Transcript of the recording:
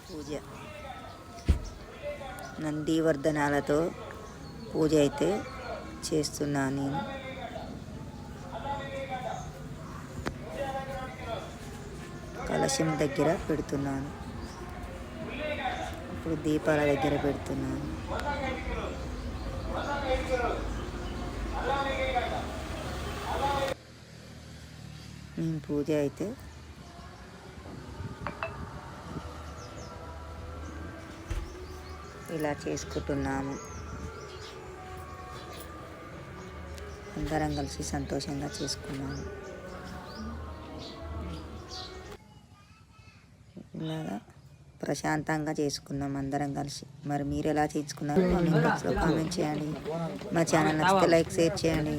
పూజ నందివర్ధనాలతో పూజ అయితే చేస్తున్నాను నేను. కలశం దగ్గర పెడుతున్నాను. ఇప్పుడు దీపాల దగ్గర పెడుతున్నాను. నేను పూజ అయితే ఇలా చేసుకుంటున్నాము. అందరం కలిసి సంతోషంగా చేసుకున్నాము. ఇలాగా ప్రశాంతంగా చేసుకున్నాం అందరం కలిసి. మరి మీరు ఎలా చేసుకున్నారు కామెంట్ బాక్స్లో కామెంట్ చేయండి. మా ఛానల్ నచ్చితే లైక్ షేర్ చేయండి.